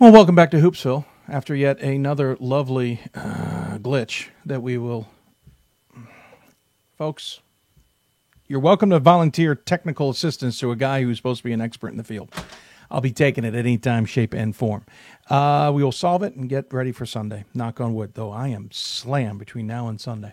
Well, welcome back to Hoopsville after yet another lovely glitch that we will... Folks, you're welcome to volunteer technical assistance to a guy who's supposed to be an expert in the field. I'll be taking it at any time, shape, and form. We will solve it and get ready for Sunday. Knock on wood, though I am slammed between now and Sunday.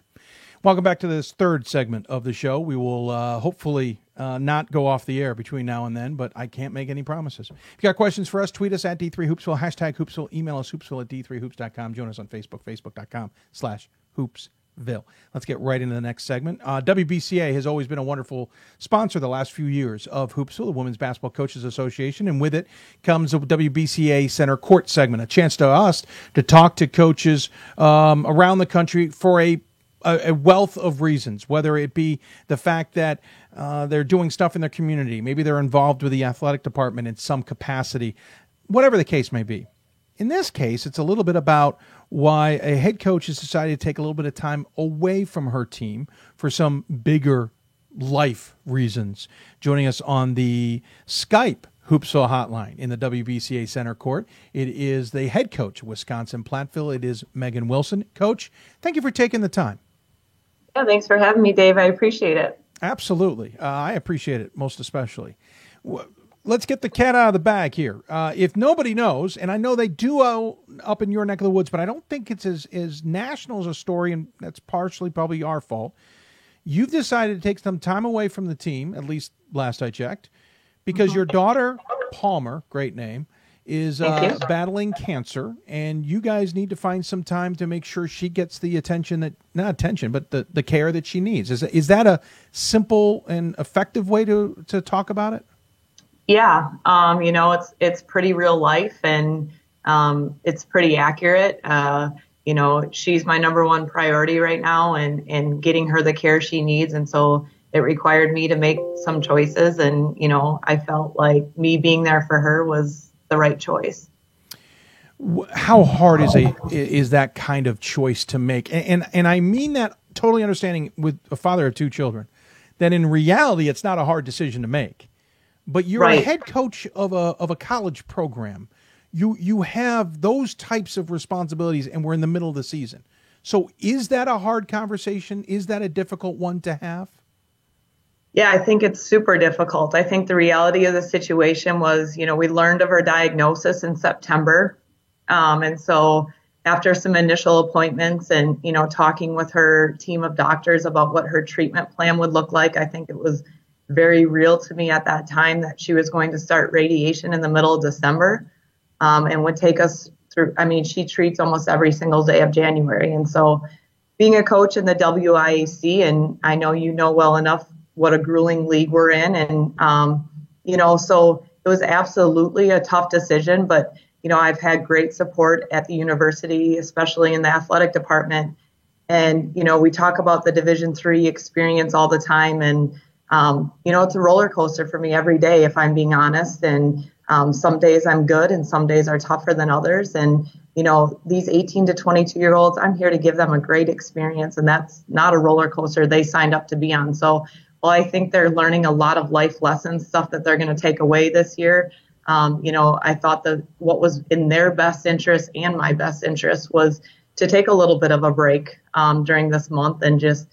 Welcome back to this third segment of the show. We will hopefully not go off the air between now and then, but I can't make any promises. If you got questions for us, tweet us at D3Hoopsville, hashtag Hoopsville, email us hoopsville at D3Hoops.com. Join us on Facebook, Facebook.com/Hoopsville. Let's get right into the next segment. WBCA has always been a wonderful sponsor the last few years of Hoopsville, the Women's Basketball Coaches Association, and with it comes a WBCA Center Court segment, a chance to us to talk to coaches around the country for a wealth of reasons, whether it be the fact that they're doing stuff in their community, maybe they're involved with the athletic department in some capacity, whatever the case may be. In this case, it's a little bit about why a head coach has decided to take a little bit of time away from her team for some bigger life reasons. Joining us on the Skype Hoopsville hotline in the WBCA Center Court, it is the head coach of Wisconsin-Platteville. It is Megan Wilson. Coach, thank you for taking the time. Yeah, thanks for having me, Dave. I appreciate it. Absolutely. I appreciate it most especially. Let's get the cat out of the bag here. If nobody knows, and I know they do up in your neck of the woods, but I don't think it's as national as a story, and that's partially probably our fault. You've decided to take some time away from the team, at least last I checked, because your daughter, Palmer, great name, is battling cancer, and you guys need to find some time to make sure she gets the but the care that she needs. Is that a simple and effective way to talk about it? Yeah, it's pretty real life, and it's pretty accurate. She's my number one priority right now, and getting her the care she needs, and so it required me to make some choices, and I felt like me being there for her was the right choice. How hard is that kind of choice to make? And I mean that totally understanding with a father of two children, that in reality it's not a hard decision to make. But you're right. A head coach of a college program. You have those types of responsibilities, and we're in the middle of the season. So is that a hard conversation? Is that a difficult one to have? Yeah, I think it's super difficult. I think the reality of the situation was, we learned of her diagnosis in September. And so after some initial appointments and, talking with her team of doctors about what her treatment plan would look like, I think it was very real to me at that time that she was going to start radiation in the middle of December and would take us through. I mean, she treats almost every single day of January. And so being a coach in the WIAC, and I know well enough what a grueling league we're in. And, so it was absolutely a tough decision, but, I've had great support at the university, especially in the athletic department. And, we talk about the Division III experience all the time. And, it's a roller coaster for me every day, if I'm being honest. And some days I'm good and some days are tougher than others. And, these 18 to 22-year-olds, I'm here to give them a great experience. And that's not a roller coaster they signed up to be on. So, well, I think they're learning a lot of life lessons, stuff that they're going to take away this year. I thought that what was in their best interest and my best interest was to take a little bit of a break during this month and just,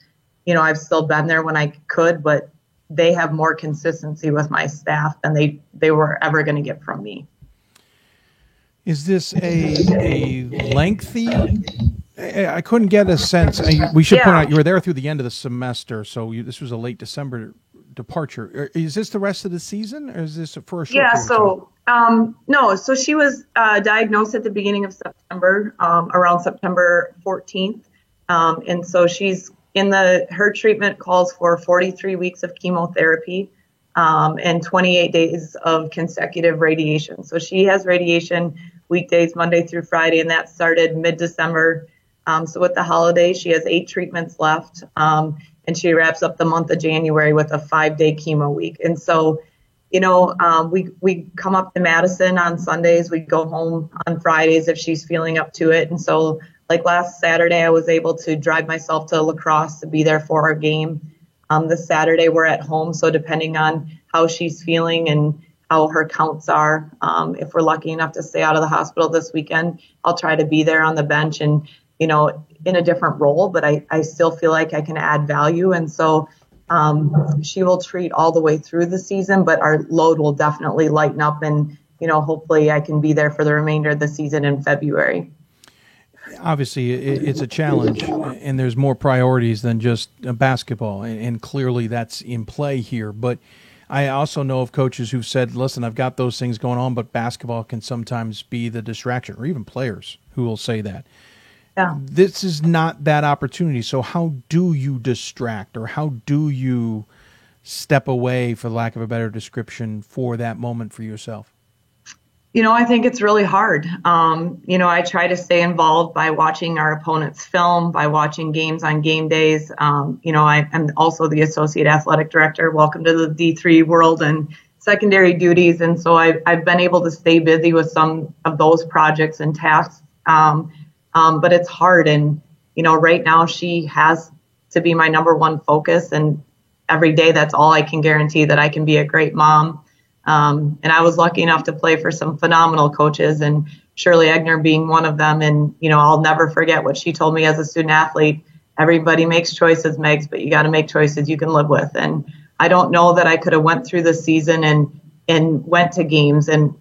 I've still been there when I could, but they have more consistency with my staff than they were ever going to get from me. Is this a lengthy... I couldn't get a sense. We should point out you were there through the end of the semester, so this was a late December departure. Is this the rest of the season, or is this for a short period of time? No. So she was diagnosed at the beginning of September, around September 14th, and so she's her treatment calls for 43 weeks of chemotherapy and 28 days of consecutive radiation. So she has radiation weekdays, Monday through Friday, and that started mid-December. So with the holidays, she has 8 treatments left, and she wraps up the month of January with a 5-day chemo week. And so, we come up to Madison on Sundays. We go home on Fridays if she's feeling up to it. And so, like last Saturday, I was able to drive myself to La Crosse to be there for our game. This Saturday, we're at home. So depending on how she's feeling and how her counts are. If we're lucky enough to stay out of the hospital this weekend, I'll try to be there on the bench and, in a different role, but I still feel like I can add value. And so she will treat all the way through the season, but our load will definitely lighten up and, hopefully I can be there for the remainder of the season in February. Obviously, it's a challenge, and there's more priorities than just basketball, and clearly that's in play here. But I also know of coaches who've said, listen, I've got those things going on, but basketball can sometimes be the distraction, or even players who will say that. Yeah. This is not that opportunity. So how do you distract, or how do you step away, for lack of a better description, for that moment for yourself? I think it's really hard. I try to stay involved by watching our opponent's film, by watching games on game days. I'm also the associate athletic director. Welcome to the D3 world and secondary duties. And so I've been able to stay busy with some of those projects and tasks. But it's hard. And, right now she has to be my number one focus. And every day, that's all I can guarantee, that I can be a great mom. And I was lucky enough to play for some phenomenal coaches, and Shirley Egner being one of them. And, I'll never forget what she told me as a student athlete. Everybody makes choices, Megs, but you got to make choices you can live with. And I don't know that I could have went through the season and went to games and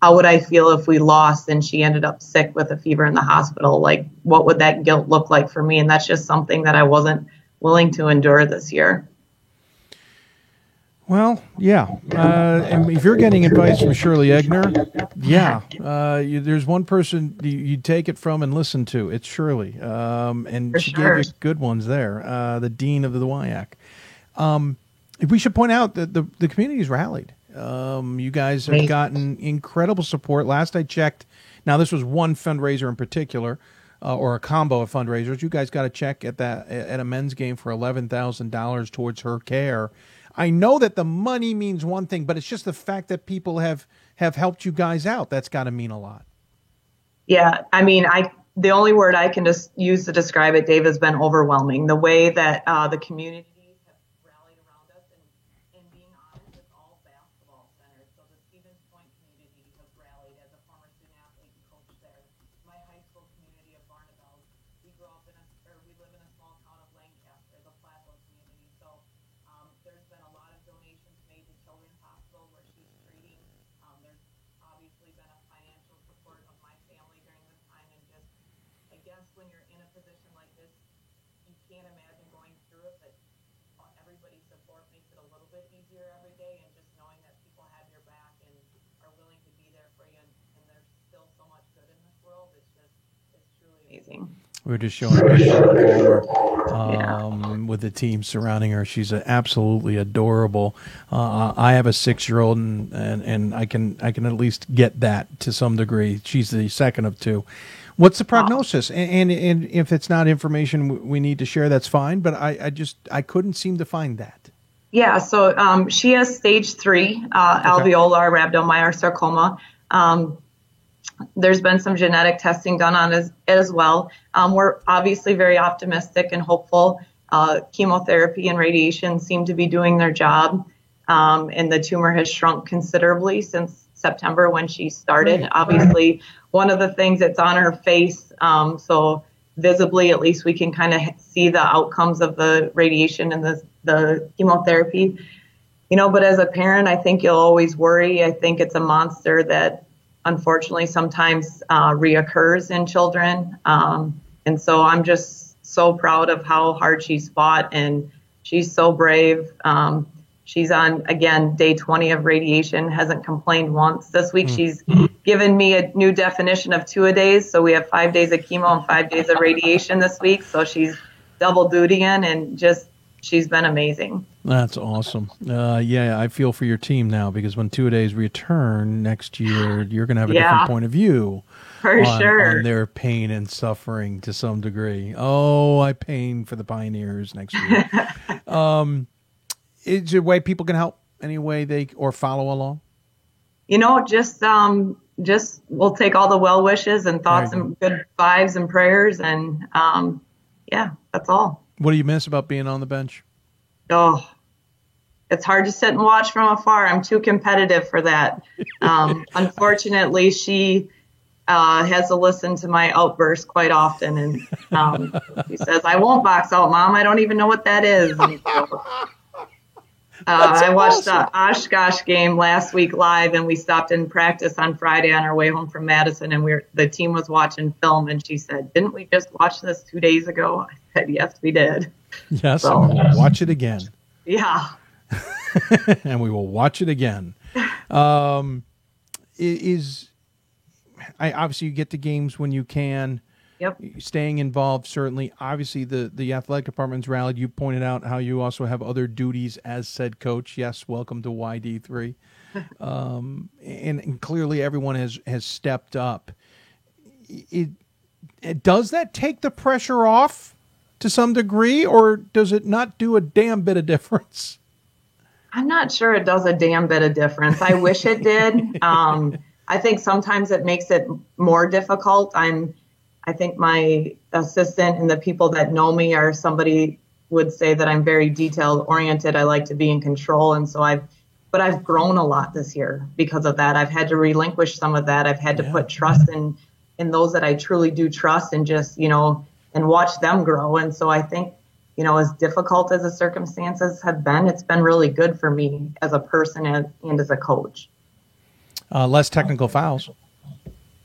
how would I feel if we lost and she ended up sick with a fever in the hospital? Like, what would that guilt look like for me? And that's just something that I wasn't willing to endure this year. Well, yeah. And if you're getting advice from Shirley Egner, there's one person you take it from and listen to. It's Shirley. And For she sure. gave you good ones there, the dean of the WIAC. We should point out that the community's rallied. You guys have gotten incredible support. Last I checked, now this was one fundraiser in particular, or a combo of fundraisers. You guys got a check at a men's game for $11,000 towards her care. I know that the money means one thing, but it's just the fact that people have helped you guys out. That's got to mean a lot. Yeah, I mean, the only word I can just use to describe it, Dave, has been overwhelming. The way that the community have rallied around us, and being honest, it's all basketball centered. So the Stevens Point community has rallied as a former student athlete and coach there. My high school community of Barnabas, we live in a small town of Lancaster, the Plateau community. So there's been a lot of donations made to Children's Hospital where she's treating. There's obviously been a financial support of my family during this time, and just, I guess when you're in a position like this, you can't imagine going through it, but everybody's support makes it a little bit easier every day, and just knowing that people have your back and are willing to be there for you, and there's still so much good in this world. It's truly amazing. We were just showing her with the team surrounding her. She's absolutely adorable. I have a 6-year-old, and I can at least get that to some degree. She's the second of two. What's the prognosis? And if it's not information we need to share, that's fine. But I couldn't seem to find that. Yeah, so she has stage 3 alveolar rhabdomyosarcoma. There's been some genetic testing done on it as well. We're obviously very optimistic and hopeful. Chemotherapy and radiation seem to be doing their job, and the tumor has shrunk considerably since September when she started. Obviously, one of the things that's on her face, so visibly at least we can kind of see the outcomes of the radiation and the chemotherapy. But as a parent, I think you'll always worry. I think it's a monster that unfortunately sometimes reoccurs in children. And so I'm just so proud of how hard she's fought, and she's so brave. She's on, again, day 20 of radiation, hasn't complained once. This week she's given me a new definition of 2-a-days. So we have 5 days of chemo and 5 days of radiation this week. So she's double dutying, and just, she's been amazing. That's awesome. I feel for your team now, because when 2-a-days return next year, you're going to have a different point of view on their pain and suffering to some degree. Oh, I pain for the Pioneers next year. Is there a way people can help? Any way or follow along? Just we'll take all the well wishes and thoughts and good vibes and prayers, and that's all. What do you miss about being on the bench? Oh, it's hard to sit and watch from afar. I'm too competitive for that. Unfortunately, she has to listen to my outbursts quite often, and she says, "I won't box out, Mom. I don't even know what that is." And so, I watched the Oshkosh game last week live, and we stopped in practice on Friday on our way home from Madison, and the team was watching film, and she said, "Didn't we just watch this 2 days ago?" I said, "Yes, we did." Yes, so, and we'll watch it again. Yeah. And we will watch it again. Obviously you get to games when you can. Yep. Staying involved, certainly. Obviously, the athletic department's rallied. You pointed out how you also have other duties as said coach. Yes, welcome to YD3. And clearly everyone has stepped up. Does that take the pressure off to some degree, or does it not do a damn bit of difference? I'm not sure it does a damn bit of difference. I wish it did. I think sometimes it makes it more difficult. I think my assistant and the people that know me are somebody would say that I'm very detail oriented. I like to be in control. And so I've grown a lot this year because of that. I've had to relinquish some of that. I've had to put trust in those that I truly do trust and just, and watch them grow. And so I think, as difficult as the circumstances have been, it's been really good for me as a person and as a coach. Less technical fouls.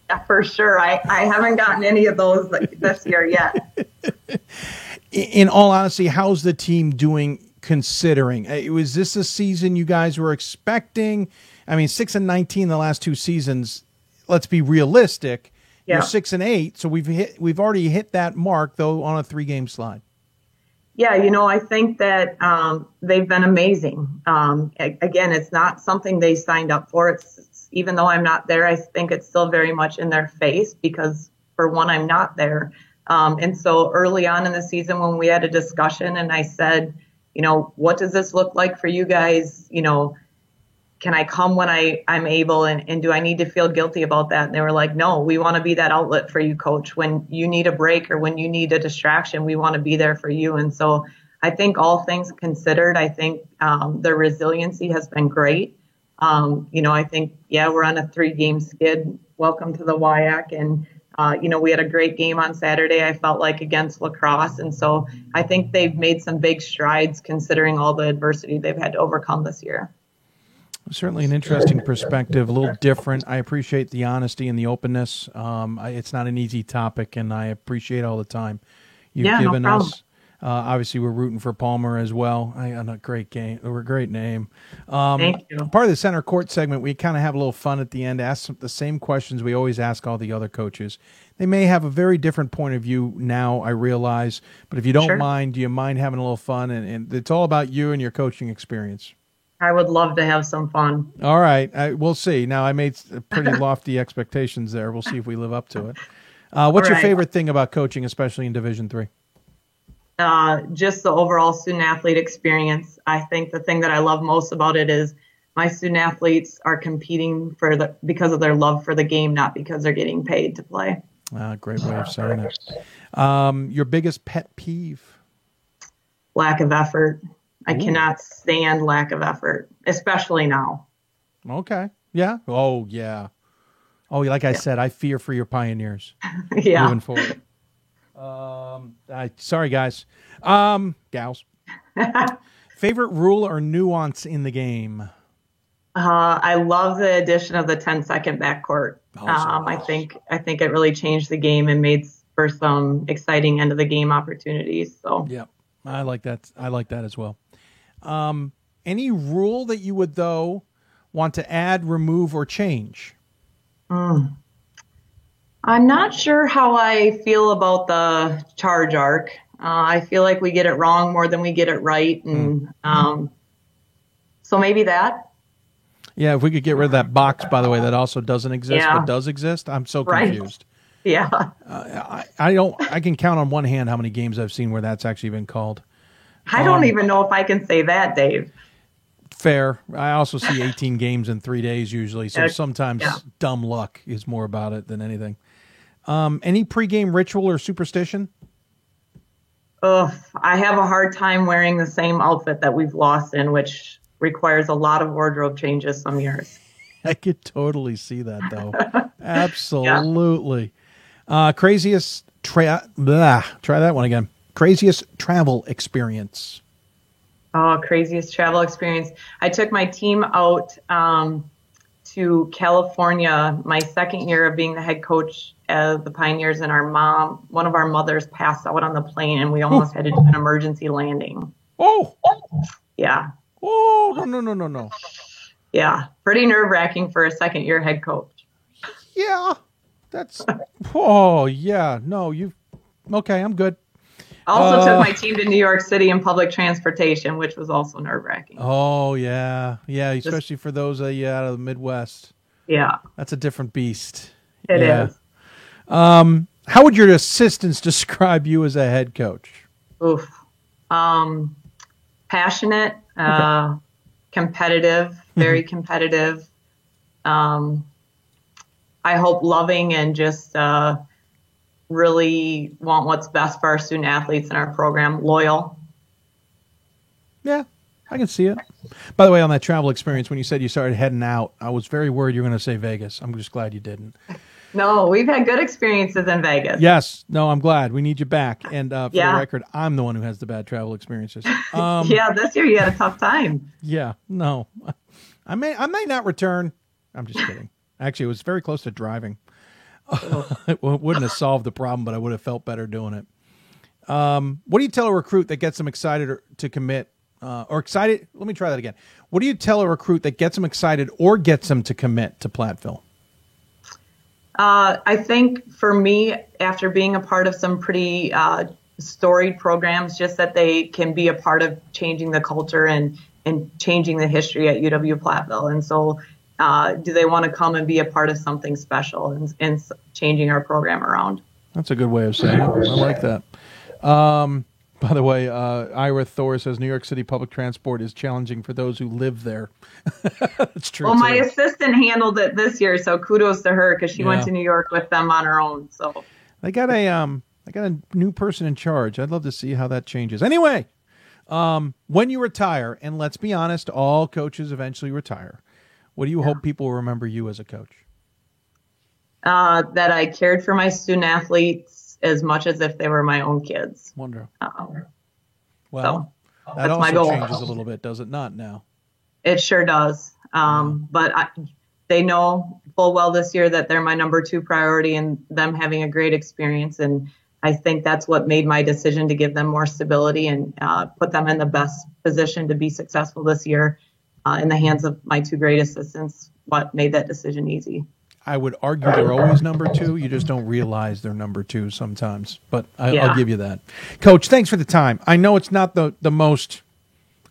Yeah, for sure. I haven't gotten any of those this year yet. In all honesty, how's the team doing considering? Was this a season you guys were expecting? I mean, 6-19 the last two seasons. Let's be realistic. Yeah. You're 6-8, so we've already hit that mark, though, on a 3-game slide. Yeah, I think that they've been amazing. Again, it's not something they signed up for. Even though I'm not there, I think it's still very much in their face because, for one, I'm not there. And so early on in the season when we had a discussion and I said, what does this look like for you guys? Can I come when I'm able and do I need to feel guilty about that? And they were like, no, we want to be that outlet for you, Coach. When you need a break or when you need a distraction, we want to be there for you. And so I think all things considered, I think their resiliency has been great. I think, we're on a 3-game skid. Welcome to the WIAC. And, we had a great game on Saturday, I felt like, against La Crosse. And so I think they've made some big strides considering all the adversity they've had to overcome this year. Certainly an interesting perspective, a little different. I appreciate the honesty and the openness. It's not an easy topic, and I appreciate all the time you've given us. Obviously, we're rooting for Palmer as well. A great game, or a great name. Thank you. Part of the center court segment, we kind of have a little fun at the end. Ask the same questions we always ask all the other coaches. They may have a very different point of view now, I realize. But if you don't mind, do you mind having a little fun? And it's all about you and your coaching experience. I would love to have some fun. All right. We'll see. Now, I made pretty lofty expectations there. We'll see if we live up to it. What's your favorite thing about coaching, especially in Division III? Just the overall student-athlete experience. I think the thing that I love most about it is my student-athletes are competing because of their love for the game, not because they're getting paid to play. Great way of saying it. Your biggest pet peeve? Lack of effort. I cannot stand lack of effort, especially now. Okay. Yeah. Oh, yeah. Oh, like I said, I fear for your Pioneers. Moving forward. Sorry, guys. Gals. Favorite rule or nuance in the game? I love the addition of the 10-second backcourt. I think it really changed the game and made for some exciting end of the game opportunities. So yeah, I like that. I like that as well. Any rule that you would, though, want to add, remove, or change? I'm not sure how I feel about the charge arc. I feel like we get it wrong more than we get it right. And so maybe that. Yeah, if we could get rid of that box, by the way, that also doesn't exist, but does exist. I'm so confused. Yeah. I can count on one hand how many games I've seen where that's actually been called. I don't even know if I can say that, Dave. Fair. I also see 18 games in 3 days usually, so sometimes dumb luck is more about it than anything. Any pregame ritual or superstition? I have a hard time wearing the same outfit that we've lost in, which requires a lot of wardrobe changes some years. I could totally see that, though. Absolutely. Craziest try that one again. Craziest travel experience. Oh, craziest travel experience. I took my team out to California my second year of being the head coach of the Pioneers, and one of our mothers passed out on the plane, and we almost had to do an emergency landing. Oh. Yeah. Oh, no. Yeah. Pretty nerve-wracking for a second-year head coach. Yeah. Oh, yeah. No, okay, I'm good. Also took my team to New York City in public transportation, which was also nerve-wracking. Oh, yeah. Yeah, especially for those out of the Midwest. Yeah. That's a different beast. It is. How would your assistants describe you as a head coach? Oof. Passionate, competitive, very competitive. I hope loving, and just really want what's best for our student athletes in our program. Loyal. Yeah, I can see it. By the way, on that travel experience, when you said you started heading out, I was very worried you were going to say Vegas. I'm just glad you didn't. No, we've had good experiences in Vegas. Yes. No, I'm glad. We need you back. And for the record, I'm the one who has the bad travel experiences. Yeah, this year you had a tough time. Yeah. No. I may not return. I'm just kidding. Actually, it was very close to driving. It wouldn't have solved the problem, but I would have felt better doing it. What do you tell a recruit that gets them excited to commit or excited? Let me try that again. What do you tell a recruit that gets them excited or gets them to commit to Platteville? I think for me, after being a part of some pretty storied programs, just that they can be a part of changing the culture and changing the history at UW-Platteville. And so do they want to come and be a part of something special and changing our program around? That's a good way of saying it. I like that. By the way, Ira Thor says New York City public transport is challenging for those who live there. That's true. Well, my assistant handled it this year, so kudos to her because she went to New York with them on her own. So I got a new person in charge. I'd love to see how that changes. Anyway, when you retire, and let's be honest, all coaches eventually retire. What do you hope people will remember you as a coach? That I cared for my student athletes as much as if they were my own kids. Wonderful. Well, so that also changes a little bit, does it not now? It sure does. But they know full well this year that they're my number 2 priority, and them having a great experience. And I think that's what made my decision to give them more stability and put them in the best position to be successful this year in the hands of my 2 great assistants. What made that decision easy? I would argue they're always number 2. You just don't realize they're number 2 sometimes. But I'll give you that. Coach, thanks for the time. I know it's not the most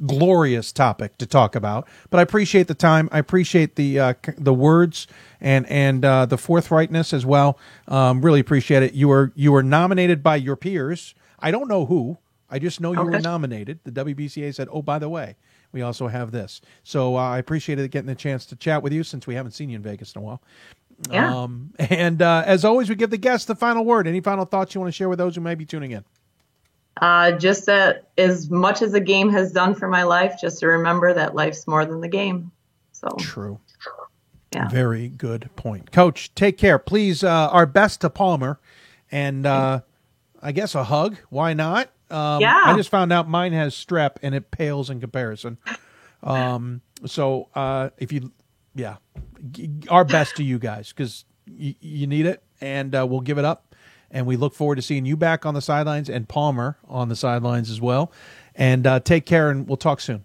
glorious topic to talk about, but I appreciate the time. I appreciate the words and the forthrightness as well. Really appreciate it. You were nominated by your peers. I don't know who. I just know you were nominated. The WBCA said, oh, by the way, we also have this. So I appreciated getting the chance to chat with you since we haven't seen you in Vegas in a while. Yeah. And as always, we give the guests the final word. Any final thoughts you want to share with those who may be tuning in? Just that as much as the game has done for my life, just to remember that life's more than the game. So true. Yeah. Very good point. Coach, take care. Please, our best to Palmer. And I guess a hug. Why not? I just found out mine has strep, and it pales in comparison. So if you, our best to you guys, because you need it, and we'll give it up. And we look forward to seeing you back on the sidelines and Palmer on the sidelines as well. And take care, and we'll talk soon.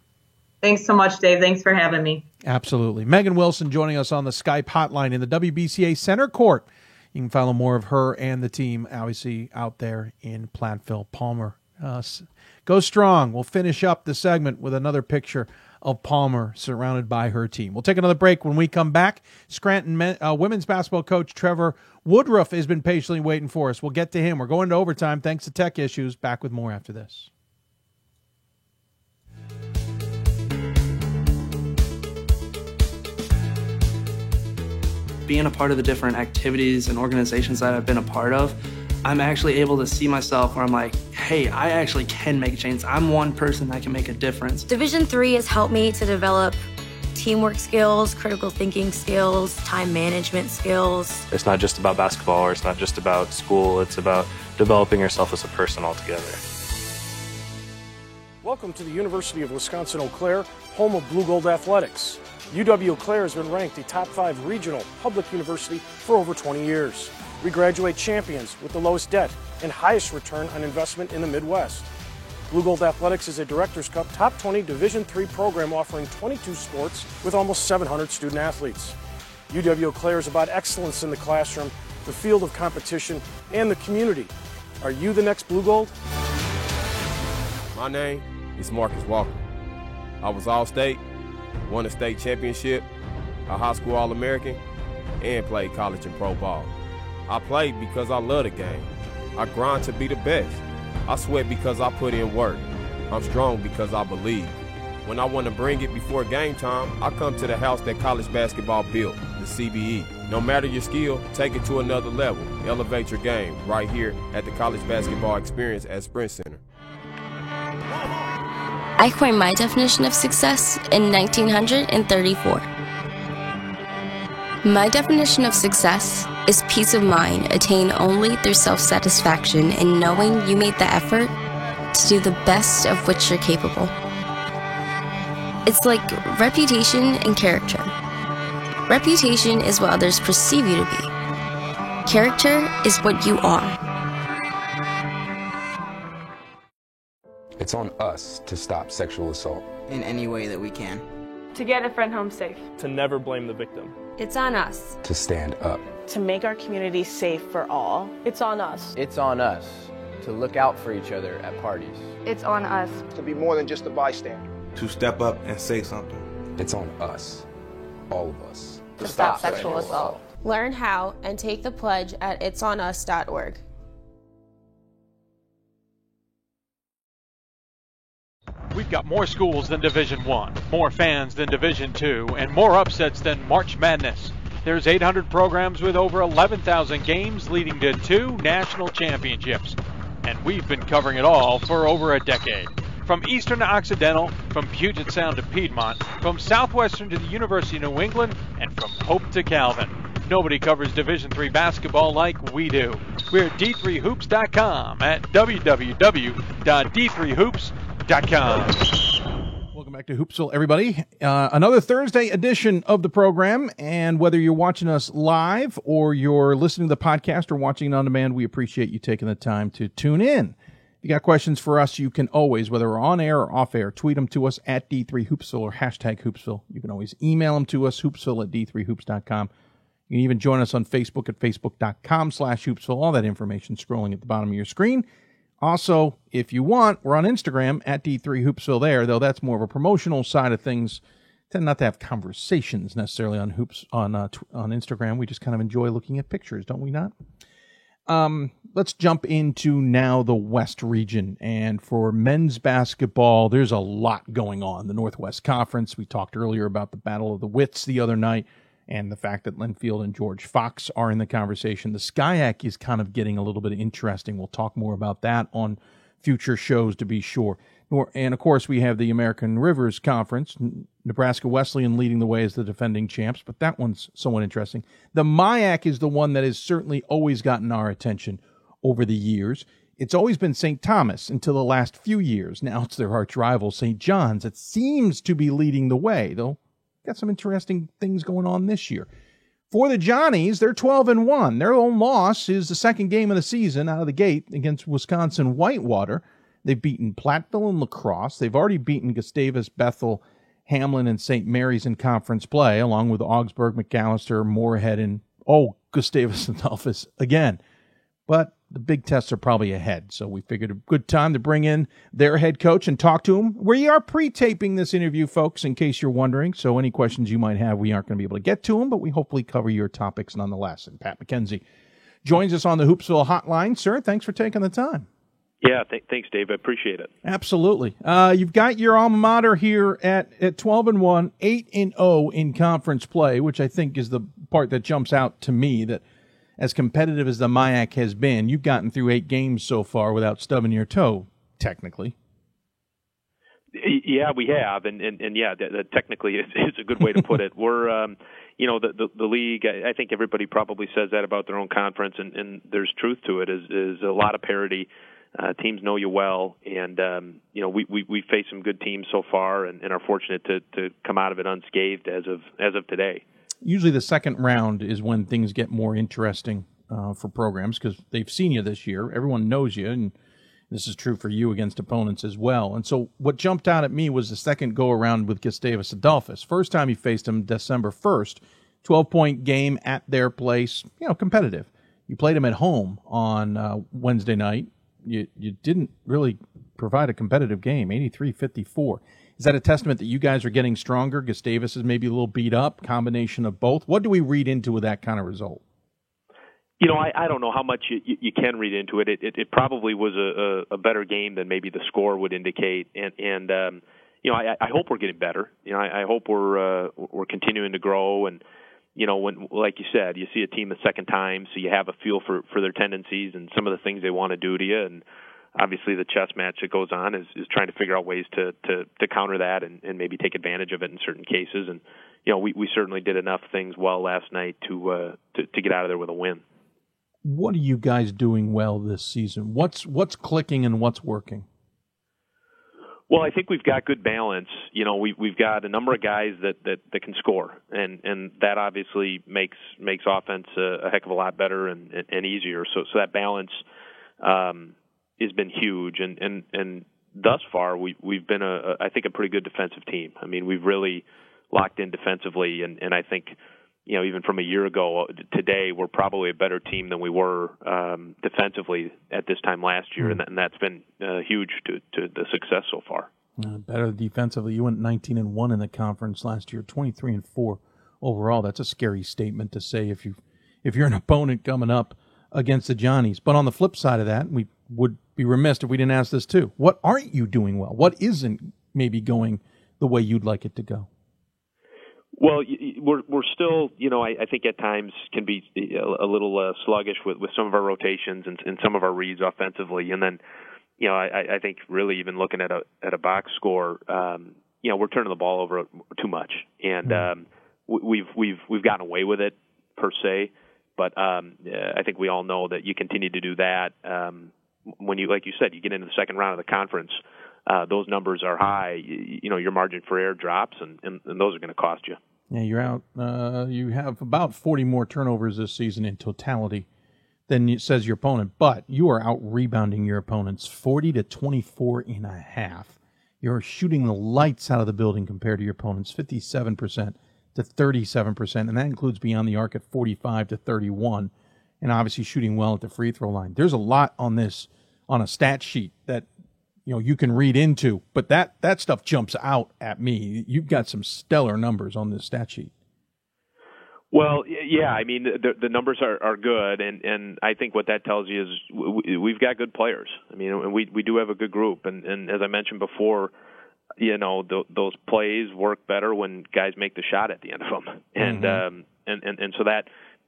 Thanks so much, Dave. Thanks for having me. Absolutely. Megan Wilson joining us on the Skype hotline in the WBCA Center Court. You can follow more of her and the team, obviously, out there in Platteville. Palmer, go strong. We'll finish up the segment with another picture of Palmer surrounded by her team. We'll take another break. When we come back, Scranton women's basketball coach Trevor Woodruff has been patiently waiting for us. We'll get to him. We're going to overtime thanks to tech issues. Back with more after this. Being a part of the different activities and organizations that I've been a part of, I'm actually able to see myself where I'm like, hey, hey, I actually can make a change. I'm one person that can make a difference. Division III has helped me to develop teamwork skills, critical thinking skills, time management skills. It's not just about basketball, or it's not just about school. It's about developing yourself as a person altogether. Welcome to the University of Wisconsin-Eau Claire, home of Blue Gold Athletics. UW-Eau Claire has been ranked a top 5 regional public university for over 20 years. We graduate champions with the lowest debt and highest return on investment in the Midwest. Blue Gold Athletics is a Directors Cup Top 20 Division III program offering 22 sports with almost 700 student athletes. UW-Eau Claire is about excellence in the classroom, the field of competition, and the community. Are you the next Blue Gold? My name is Marcus Walker. I was All-State, won a state championship, a high school All-American, and played college and pro ball. I played because I love the game. I grind to be the best. I sweat because I put in work. I'm strong because I believe. When I want to bring it before game time, I come to the house that college basketball built, the CBE. No matter your skill, take it to another level. Elevate your game right here at the College Basketball Experience at Sprint Center. I coined my definition of success in 1934. My definition of success is peace of mind attained only through self-satisfaction in knowing you made the effort to do the best of which you're capable. It's like reputation and character. Reputation is what others perceive you to be. Character is what you are. It's on us to stop sexual assault in any way that we can. To get a friend home safe. To never blame the victim. It's on us. To stand up. To make our community safe for all. It's on us. It's on us to look out for each other at parties. It's on us. To be more than just a bystander. To step up and say something. It's on us, all of us. To stop sexual assault. Learn how and take the pledge at itsonus.org. We've got more schools than Division I, more fans than Division II, and more upsets than March Madness. There's 800 programs with over 11,000 games leading to 2 national championships. And we've been covering it all for over a decade. From Eastern to Occidental, from Puget Sound to Piedmont, from Southwestern to the University of New England, and from Hope to Calvin. Nobody covers Division III basketball like we do. We're at D3Hoops.com at www.d3hoops.com. Welcome back to Hoopsville, everybody. Another Thursday edition of the program, and whether you're watching us live or you're listening to the podcast or watching on demand, we appreciate you taking the time to tune in. If you got questions for us, you can always, whether we're on air or off air, tweet them to us at D3Hoopsville or hashtag Hoopsville. You can always email them to us, hoopsville at D3Hoops.com. You can even join us on Facebook at Facebook.com/Hoopsville. All that information scrolling at the bottom of your screen. Also, if you want, we're on Instagram at D3Hoopsville there, though that's more of a promotional side of things. Tend not to have conversations necessarily on Instagram. We just kind of enjoy looking at pictures, don't we not? Let's jump into now the West region. And for men's basketball, there's a lot going on. The Northwest Conference, we talked earlier about the Battle of the Wits the other night, and the fact that Linfield and George Fox are in the conversation. The SCIAC is kind of getting a little bit interesting. We'll talk more about that on future shows, to be sure. And, of course, we have the American Rivers Conference, Nebraska Wesleyan leading the way as the defending champs, but that one's somewhat interesting. The MIAC is the one that has certainly always gotten our attention over the years. It's always been St. Thomas until the last few years. Now it's their arch rival, St. John's. It seems to be leading the way, though. Got some interesting things going on this year. For the Johnnies, they're 12-1. Their own loss is the second game of the season out of the gate against Wisconsin Whitewater. They've beaten Platteville and La Crosse. They've already beaten Gustavus, Bethel, Hamlin, and St. Mary's in conference play, along with Augsburg, McAllister, Moorhead, and, Gustavus and Adolphus again. But the big tests are probably ahead, so we figured a good time to bring in their head coach and talk to him. We are pre-taping this interview, folks, in case you're wondering, so any questions you might have, we aren't going to be able to get to them, but we hopefully cover your topics nonetheless. And Pat McKenzie joins us on the Hoopsville hotline. Sir, thanks for taking the time. Yeah, thanks, Dave. I appreciate it. Absolutely. You've got your alma mater here at 12-1, 8-0 in conference play, which I think is the part that jumps out to me, that as competitive as the MIAC has been, you've gotten through 8 games so far without stubbing your toe, technically. Yeah, we have, and yeah, that technically is a good way to put it. We're, the league. I think everybody probably says that about their own conference, and there's truth to it. Is a lot of parity. Teams know you well, and we faced some good teams so far, and are fortunate to come out of it unscathed as of today. Usually, the second round is when things get more interesting for programs because they've seen you this year. Everyone knows you, and this is true for you against opponents as well. And so what jumped out at me was the second go-around with Gustavus Adolphus. First time you faced him December 1st, 12-point game at their place, competitive. You played him at home on Wednesday night. You didn't really provide a competitive game, 83-54. Is that a testament that you guys are getting stronger? Gustavus is maybe a little beat up, combination of both. What do we read into with that kind of result? I don't know how much you can read into it. It probably was a better game than maybe the score would indicate, and I hope we're getting better. I hope we're continuing to grow, and when, like you said, you see a team the second time, so you have a feel for their tendencies and some of the things they want to do to you, and obviously the chess match that goes on is trying to figure out ways to counter that and maybe take advantage of it in certain cases, and we certainly did enough things well last night to get out of there with a win. What are you guys doing well this season? What's clicking and what's working? Well, I think we've got good balance. We've got a number of guys that can score, and that obviously makes offense a heck of a lot better and easier. So that balance has been huge, and thus far we've been I think a pretty good defensive team. I mean, we've really locked in defensively, and I think even from a year ago today, we're probably a better team than we were defensively at this time last year, and that's been huge to the success so far. Better defensively. You went 19-1 in the conference last year, 23-4 overall. That's a scary statement to say if you're an opponent coming up against the Johnnies. But on the flip side of that, we would be remiss if we didn't ask this too. What aren't you doing well? What isn't maybe going the way you'd like it to go? Well, we're still, I think at times can be a little sluggish with some of our rotations and some of our reads offensively, and then, I think really even looking at a box score, we're turning the ball over too much, and we've gotten away with it per se, but I think we all know that you continue to do that when you, like you said, you get into the second round of the conference. Those numbers are high, your margin for error drops, and those are going to cost you. Yeah, you're out. You have about 40 more turnovers this season in totality than says your opponent, but you are out rebounding your opponents 40-24.5. You're shooting the lights out of the building compared to your opponents, 57% to 37%, and that includes beyond the arc at 45-31, and obviously shooting well at the free throw line. There's a lot on a stat sheet that you can read into, but that stuff jumps out at me. You've got some stellar numbers on this stat sheet. Well, yeah, I mean, the numbers are good, and I think what that tells you is we've got good players. I mean, we do have a good group, and as I mentioned before, those plays work better when guys make the shot at the end of them, and so that,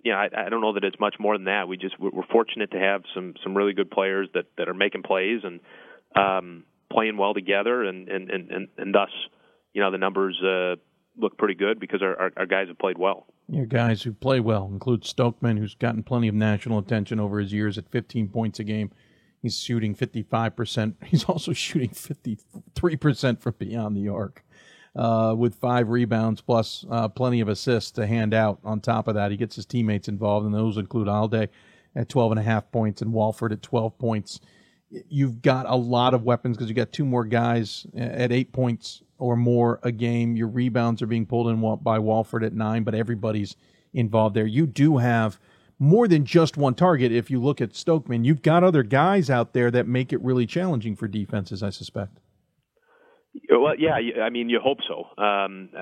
I don't know that it's much more than that. We're fortunate to have some really good players that are making plays and playing well together, and thus, the numbers look pretty good because our guys have played well. Your guys who play well include Stokeman, who's gotten plenty of national attention over his years at 15 points a game. He's shooting 55%. He's also shooting 53% from beyond the arc with 5 rebounds plus plenty of assists to hand out on top of that. He gets his teammates involved, and those include Alde at 12.5 points and Walford at 12 points. You've got a lot of weapons because you got 2 more guys at 8 points or more a game. Your rebounds are being pulled in by Walford at 9, but everybody's involved there. You do have more than just one target. If you look at Stokeman, you've got other guys out there that make it really challenging for defenses, I suspect. Well, yeah, I mean, you hope so.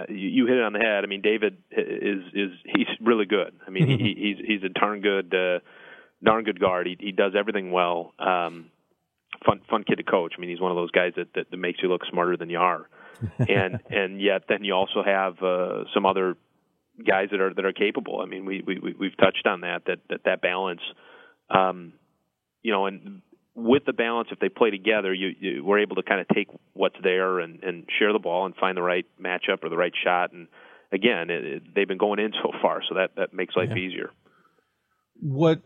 You hit it on the head. I mean, David he's really good. I mean, he's a darn good guard. He does everything well. Fun kid to coach. I mean, he's one of those guys that makes you look smarter than you are. And yet then you also have some other guys that are capable. I mean, we've touched on that balance. And with the balance, if they play together, we're able to kind of take what's there and share the ball and find the right matchup or the right shot. And again, they've been going in so far, so that makes life easier. What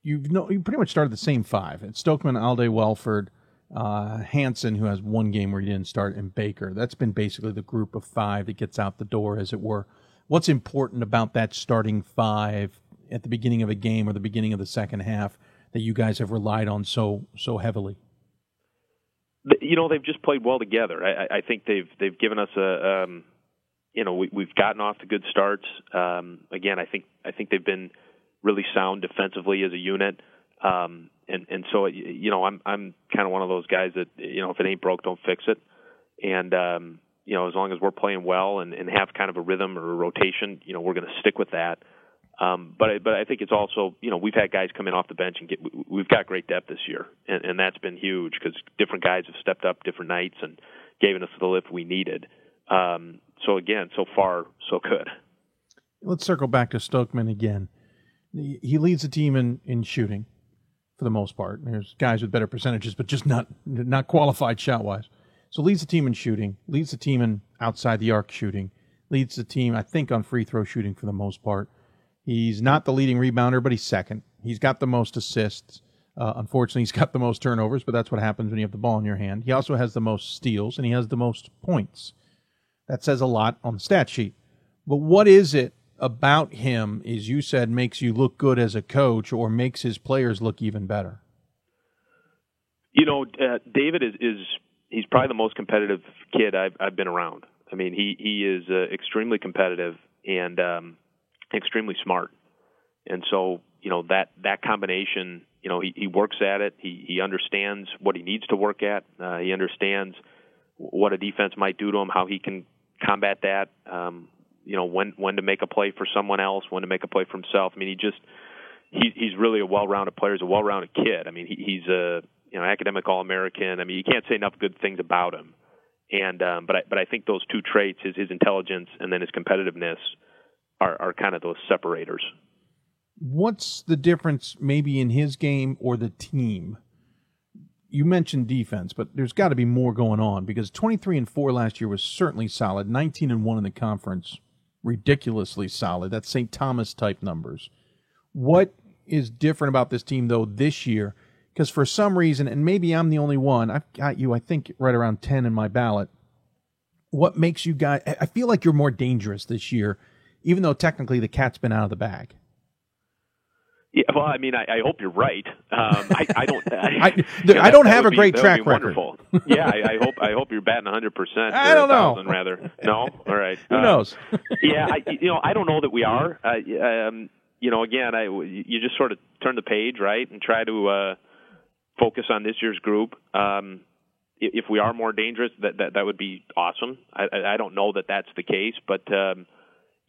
you pretty much started the same five. It's Stokeman, Alday, Welford, Hansen, who has one game where he didn't start, and Baker. That's been basically the group of five that gets out the door, as it were. What's important about that starting five at the beginning of a game or the beginning of the second half that you guys have relied on so heavily? They've just played well together. I think they've given us we've gotten off to good starts. Again, I think they've been really sound defensively as a unit. And so, I'm kind of one of those guys that, if it ain't broke, don't fix it. And, as long as we're playing well and have kind of a rhythm or a rotation, we're going to stick with that. But I think it's also, we've had guys come in off the bench and we've got great depth this year. And that's been huge because different guys have stepped up different nights and given us the lift we needed. So again, so far, so good. Let's circle back to Stokeman again. He leads the team in shooting for the most part. There's guys with better percentages, but just not qualified shot-wise. So leads the team in shooting, leads the team in outside the arc shooting, leads the team, I think, on free throw shooting for the most part. He's not the leading rebounder, but he's second. He's got the most assists. Unfortunately, he's got the most turnovers, but that's what happens when you have the ball in your hand. He also has the most steals, and he has the most points. That says a lot on the stat sheet. But what is it about him, as you said, makes you look good as a coach or makes his players look even better? David he's probably the most competitive kid I've been around. I mean, he is extremely competitive and extremely smart. And so, that combination, he works at it. He understands what he needs to work at. He understands what a defense might do to him, how he can combat that. When to make a play for someone else, when to make a play for himself. I mean, he's really a well-rounded player. He's a well-rounded kid. I mean, he's a academic All-American. I mean, you can't say enough good things about him. And but I think those two traits, his intelligence and then his competitiveness, are kind of those separators. What's the difference maybe in his game or the team? You mentioned defense, but there's got to be more going on because 23-4 last year was certainly solid. 19-1 in the conference, ridiculously solid. That's St. Thomas type numbers. What is different about this team though this year? Because for some reason, and maybe I'm the only one, I've got you, I think, right around 10 in my ballot. What makes you guys? I feel like you're more dangerous this year, even though technically the cat's been out of the bag. Yeah, well, I mean, I hope you're right. I don't. I don't have a great track record. Wonderful. Yeah, I hope you're batting 100%. I don't know. Rather, no. All right. Who knows? Yeah, I don't know that we are. Again, you just sort of turn the page, right, and try to focus on this year's group. If we are more dangerous, that would be awesome. I don't know that that's the case, but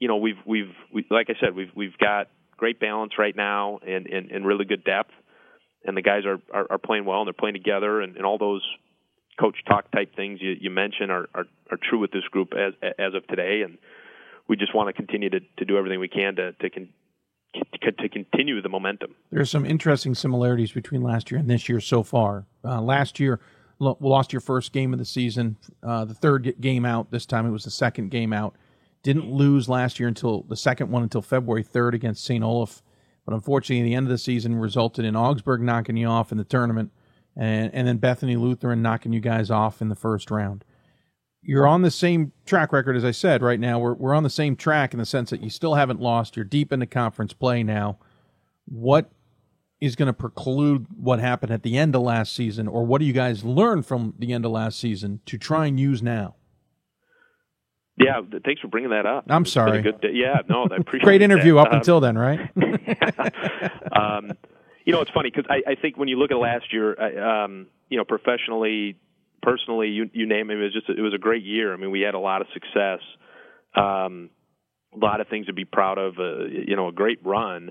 we've like I said, we've got great balance right now and really good depth, and the guys are playing well and they're playing together, and all those coach talk type things you mentioned are true with this group as of today, and we just want to continue to do everything we can to continue the momentum. There's some interesting similarities between last year and this year so far. Last year, we lost your first game of the season, the third game out. This time it was the second game out. Didn't lose last year until the second one until February 3rd against St. Olaf. But unfortunately, the end of the season resulted in Augsburg knocking you off in the tournament and then Bethany Lutheran knocking you guys off in the first round. You're on the same track record, as I said, right now. We're on the same track in the sense that you still haven't lost. You're deep into conference play now. What is going to preclude what happened at the end of last season, or what do you guys learn from the end of last season to try and use now? Yeah, thanks for bringing that up. I'm sorry. It's been a good day. Yeah, no, I appreciate Great interview that. up until then, right? It's funny because I think when you look at last year, professionally, personally, you name it, it was a great year. I mean, we had a lot of success, a lot of things to be proud of. A great run,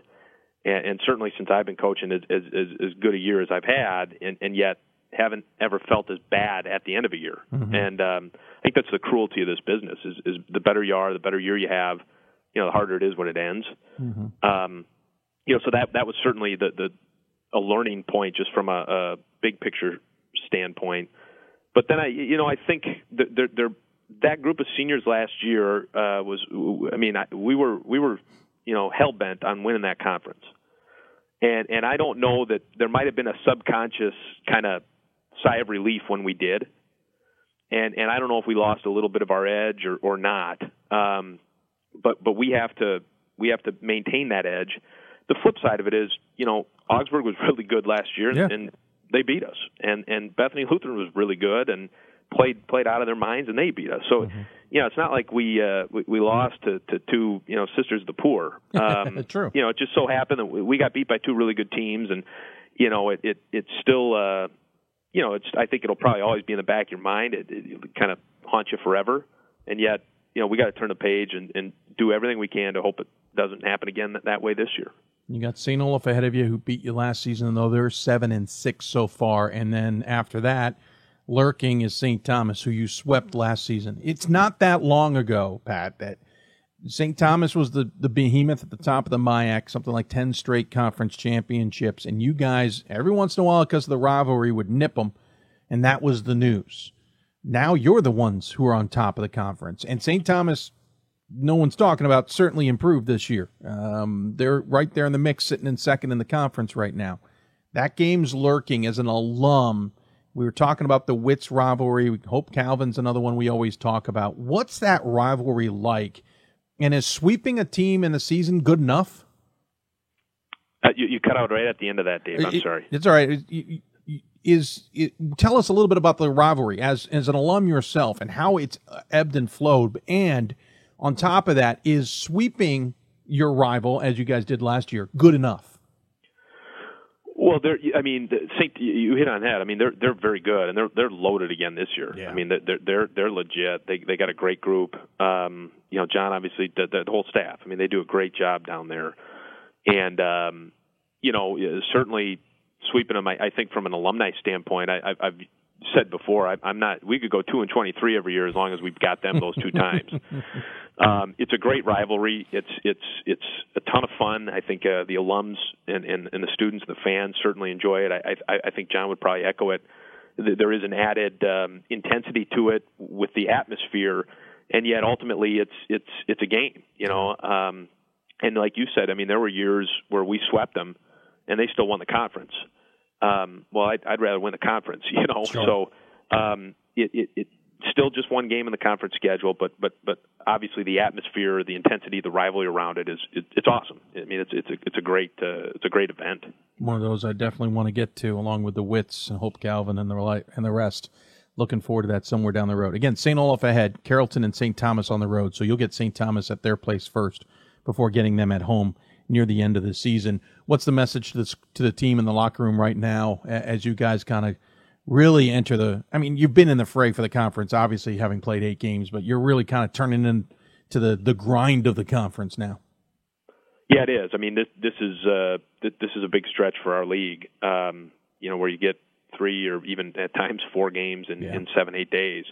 and certainly since I've been coaching, as good a year as I've had, and yet haven't ever felt as bad at the end of a year. Mm-hmm. And I think that's the cruelty of this business: is the better you are, the better year you have, the harder it is when it ends. Mm-hmm. So that was certainly a learning point just from a big picture standpoint. But then I think that group of seniors last year we were hell bent on winning that conference, and I don't know that there might have been a subconscious kind of sigh of relief when we did, and I don't know if we lost a little bit of our edge or not, but we have to maintain that edge. The flip side of it is, Augsburg was really good last year, and they beat us. And Bethany Lutheran was really good and played out of their minds, and they beat us. So, it's not like we lost to two, Sisters of the Poor. True. It just so happened that we got beat by two really good teams, and it's still, I think it'll probably always be in the back of your mind. It kind of haunts you forever, and yet, we got to turn the page and do everything we can to hope it doesn't happen again that way this year. You got St. Olaf ahead of you, who beat you last season, though they're 7-6 so far. And then after that, lurking is St. Thomas, who you swept last season. It's not that long ago, Pat, that St. Thomas was the behemoth at the top of the MIAC, something like 10 straight conference championships. And you guys, every once in a while, because of the rivalry, would nip them. And that was the news. Now you're the ones who are on top of the conference. And St. Thomas, no one's talking about, certainly improved this year. They're right there in the mix, sitting in second in the conference right now. That game's lurking. As an alum, we were talking about the Wits rivalry. Hope Calvin's another one we always talk about. What's that rivalry like? And is sweeping a team in the season good enough? You cut out right at the end of that, Dave. I'm sorry. It's all right. Tell us a little bit about the rivalry as an alum yourself and how it's ebbed and flowed. And on top of that, is sweeping your rival, as you guys did last year, good enough? Well, you hit on that. I mean, they're very good, and they're loaded again this year. Yeah. I mean, they're legit. They got a great group. John, obviously, the whole staff. I mean, they do a great job down there, and certainly sweeping them. I think from an alumni standpoint, I've said before, I'm not. We could go 2-23 every year as long as we've got them those two times. It's a great rivalry. It's a ton of fun. I think the alums and the students, the fans certainly enjoy it. I think John would probably echo it. There is an added intensity to it with the atmosphere, and yet ultimately it's a game. And like you said, I mean, there were years where we swept them, and they still won the conference. Well, I'd rather win the conference, Sure. So it's still just one game in the conference schedule, but obviously the atmosphere, the intensity, the rivalry around it it's awesome. I mean, it's a great event. One of those I definitely want to get to, along with the Wits and Hope Calvin and the rest. Looking forward to that somewhere down the road. Again, St. Olaf ahead, Carrollton and St. Thomas on the road, so you'll get St. Thomas at their place first before getting them at home near the end of the season. What's the message to the team in the locker room right now as you guys kind of really enter you've been in the fray for the conference, obviously having played 8 games, but you're really kind of turning into the grind of the conference now. Yeah, it is. I mean, this is a big stretch for our league, where you get 3 or even at times 4 games in 7-8 days.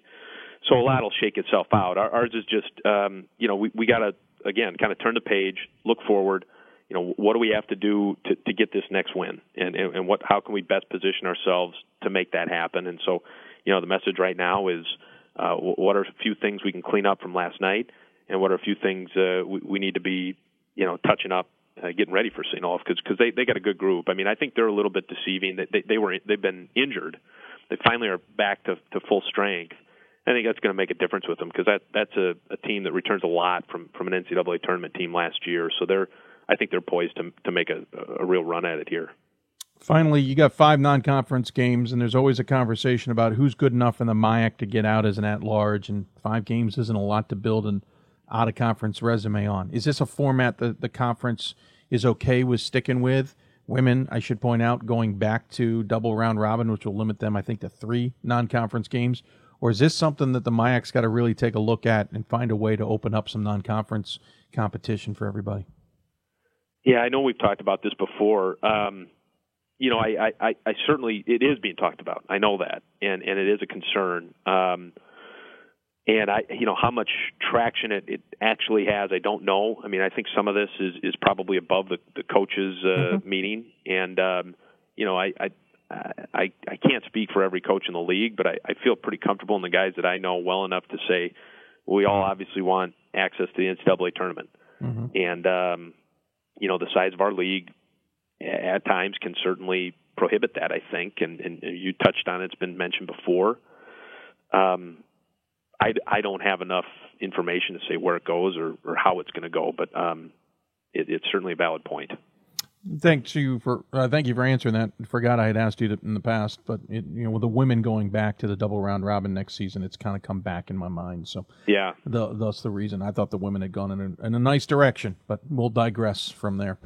So a lot will shake itself out. Ours is just, we got to, again, kind of turn the page, look forward. What do we have to do to get this next win, and how can we best position ourselves to make that happen? And so, the message right now is, what are a few things we can clean up from last night, and what are a few things we need to be, touching up, getting ready for St. Olaf, because they got a good group. I mean, I think they're a little bit deceiving. They've been injured. They finally are back to full strength. I think that's going to make a difference with them, because that's a team that returns a lot from an NCAA tournament team last year. So I think they're poised to make a real run at it here. Finally, you got 5 non-conference games, and there's always a conversation about who's good enough in the MIAC to get out as an at-large, and 5 games isn't a lot to build an out-of-conference resume on. Is this a format that the conference is okay with sticking with? Women, I should point out, going back to double round robin, which will limit them, I think, to 3 non-conference games. Or is this something that the MIAC's got to really take a look at and find a way to open up some non-conference competition for everybody? Yeah, I know we've talked about this before. I certainly, it is being talked about. I know that, and it is a concern. And how much traction it actually has, I don't know. I mean, I think some of this is probably above the coaches' meeting, and I can't speak for every coach in the league, but I feel pretty comfortable in the guys that I know well enough to say we all obviously want access to the NCAA tournament, and the size of our league at times can certainly prohibit that. I think, and you touched on it; it's been mentioned before. I don't have enough information to say where it goes or how it's going to go, but it's certainly a valid point. Thank you for answering that. I forgot I had asked you in the past, but with the women going back to the double round robin next season, it's kind of come back in my mind. So yeah, that's the reason. I thought the women had gone in a nice direction, but we'll digress from there.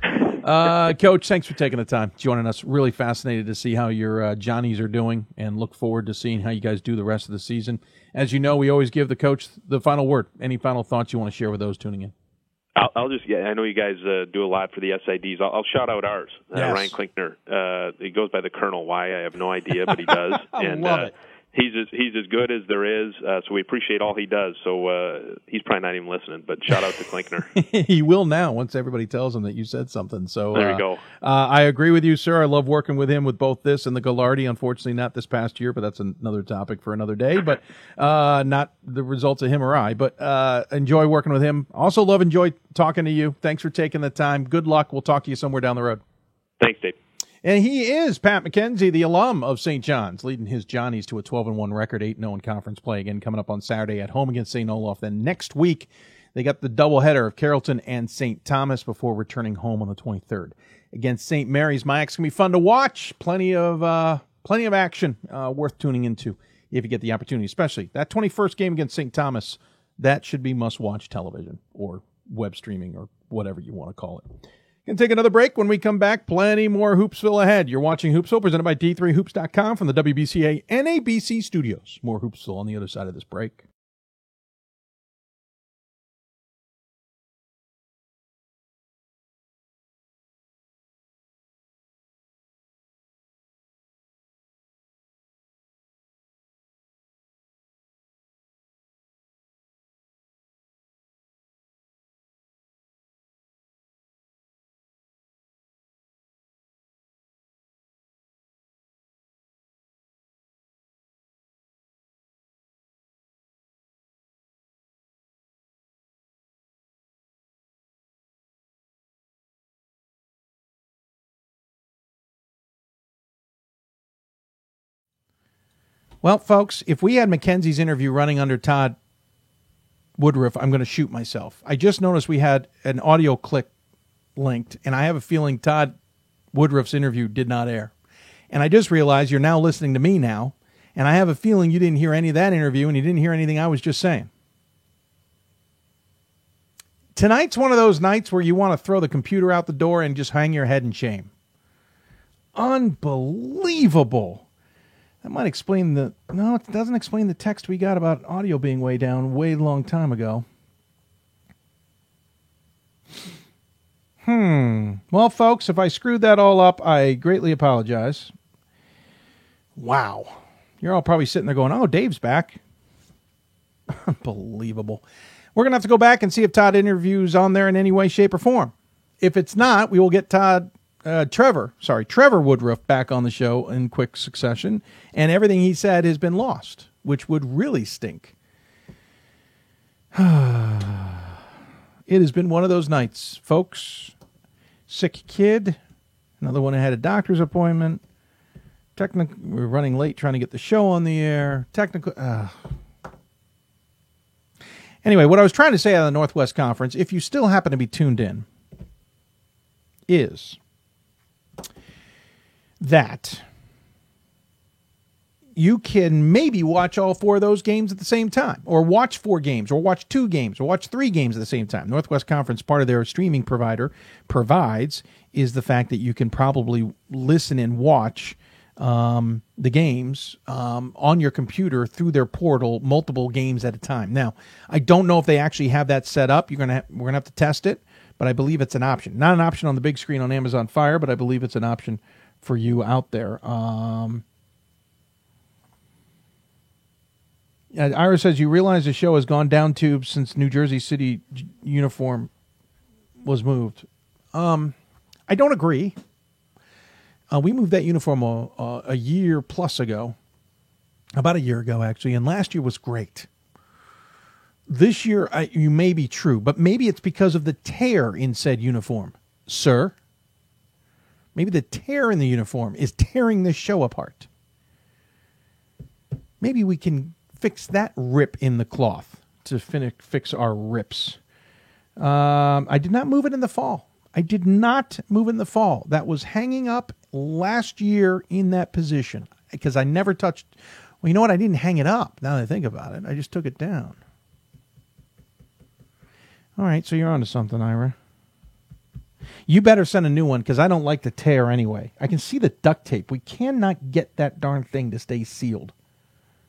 Coach, thanks for taking the time, joining us. Really fascinated to see how your Johnnies are doing, and look forward to seeing how you guys do the rest of the season. As you know, we always give the coach the final word. Any final thoughts you want to share with those tuning in? I'll just, I know you guys do a lot for the SIDs. I'll shout out ours. Yes. Ryan Klinkner. He goes by the Colonel. Why? I have no idea, but he does. I love it. He's as good as there is, so we appreciate all he does. So he's probably not even listening, but shout out to Klinkner. He will now once everybody tells him that you said something. So there you go. I agree with you, sir. I love working with him with both this and the Gallardi. Unfortunately, not this past year, but that's another topic for another day. But not the results of him or I. But enjoy working with him. Also enjoy talking to you. Thanks for taking the time. Good luck. We'll talk to you somewhere down the road. Thanks, Dave. And he is Pat McKenzie, the alum of St. John's, leading his Johnnies to a 12-1 record, 8-0 in conference play. Again, coming up on Saturday at home against St. Olaf. Then next week, they got the doubleheader of Carrollton and St. Thomas before returning home on the 23rd against St. Mary's. It's going to be fun to watch. Plenty of action worth tuning into if you get the opportunity, especially that 21st game against St. Thomas. That should be must-watch television or web streaming or whatever you want to call it. Going to take another break. When we come back, plenty more Hoopsville ahead. You're watching Hoopsville, presented by D3Hoops.com from the WBCA NABC studios. More Hoopsville on the other side of this break. Well, folks, if we had Mackenzie's interview running under Todd Woodruff, I'm going to shoot myself. I just noticed we had an audio clip linked, and I have a feeling Todd Woodruff's interview did not air. And I just realized you're now listening to me now, and I have a feeling you didn't hear any of that interview, and you didn't hear anything I was just saying. Tonight's one of those nights where you want to throw the computer out the door and just hang your head in shame. Unbelievable. That might explain no, it doesn't explain the text we got about audio being way down way long time ago. Well, folks, if I screwed that all up, I greatly apologize. Wow. You're all probably sitting there going, oh, Dave's back. Unbelievable. We're going to have to go back and see if Todd interviews on there in any way, shape, or form. If it's not, we will get Trevor Woodruff back on the show in quick succession, and everything he said has been lost, which would really stink. It has been one of those nights, folks. Sick kid, another one that had a doctor's appointment. We're running late trying to get the show on the air. Anyway, what I was trying to say out of the Northwest Conference, if you still happen to be tuned in, is that you can maybe watch all four of those games at the same time, or watch 4 games, or watch 2 games, or watch 3 games at the same time. Northwest Conference, part of their streaming provides is the fact that you can probably listen and watch the games on your computer through their portal, multiple games at a time. Now, I don't know if they actually have that set up. We're gonna have to test it, but I believe it's an option. Not an option on the big screen on Amazon Fire, but I believe it's an option for you out there. Ira says, you realize the show has gone down tubes since New Jersey City uniform was moved. I don't agree. We moved that uniform a year plus ago. About a year ago, actually. And last year was great. This year, you may be true, but maybe it's because of the tear in said uniform. Sir, maybe the tear in the uniform is tearing the show apart. Maybe we can fix that rip in the cloth to fix our rips. I did not move it in the fall. That was hanging up last year in that position because I never touched. Well, you know what? I didn't hang it up. Now that I think about it, I just took it down. All right, so you're onto something, Ira. You better send a new one because I don't like the tear anyway. I can see the duct tape. We cannot get that darn thing to stay sealed.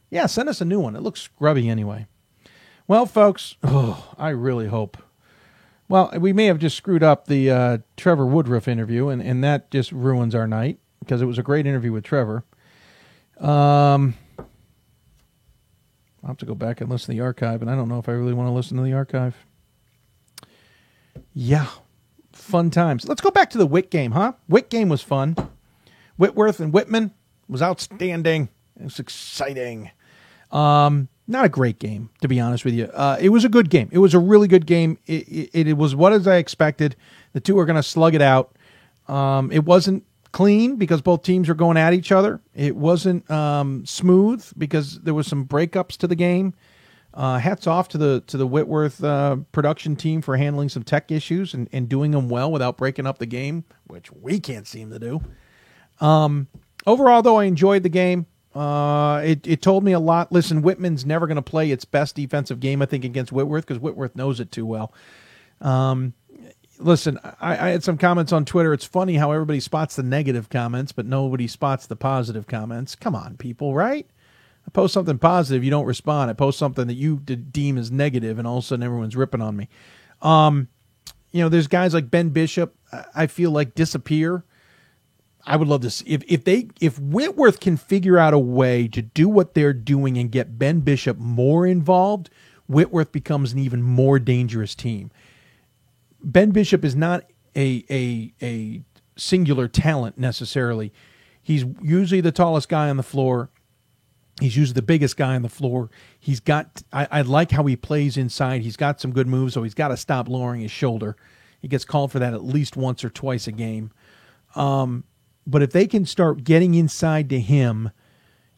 Yeah, send us a new one. It looks scrubby anyway. Well, folks, I really hope. Well, we may have just screwed up the Trevor Woodruff interview, and that just ruins our night because it was a great interview with Trevor. I'll have to go back and listen to the archive, and I don't know if I really want to listen to the archive. Yeah, fun times. Let's go back to the Witt game, huh? Witt game was fun. Whitworth and Whitman was outstanding. It was exciting. Not a great game, to be honest with you. It was a good game. It was a really good game. It was what as I expected. The two are going to slug it out. It wasn't clean because both teams were going at each other. It wasn't smooth because there was some breakups to the game. Hats off to the Whitworth production team for handling some tech issues and doing them well without breaking up the game, which we can't seem to do. Overall, though, I enjoyed the game. It told me a lot. Listen, Whitman's never going to play its best defensive game, I think, against Whitworth because Whitworth knows it too well. Listen, I had some comments on Twitter. It's funny how everybody spots the negative comments, but nobody spots the positive comments. Come on, people, right? I post something positive, you don't respond. I post something that you deem as negative, and all of a sudden everyone's ripping on me. There's guys like Ben Bishop, I feel like disappear. I would love to see if Whitworth can figure out a way to do what they're doing and get Ben Bishop more involved, Whitworth becomes an even more dangerous team. Ben Bishop is not a singular talent necessarily. He's usually the tallest guy on the floor. He's usually the biggest guy on the floor. He's got. I like how he plays inside. He's got some good moves, so he's got to stop lowering his shoulder. He gets called for that at least once or twice a game. But if they can start getting inside to him,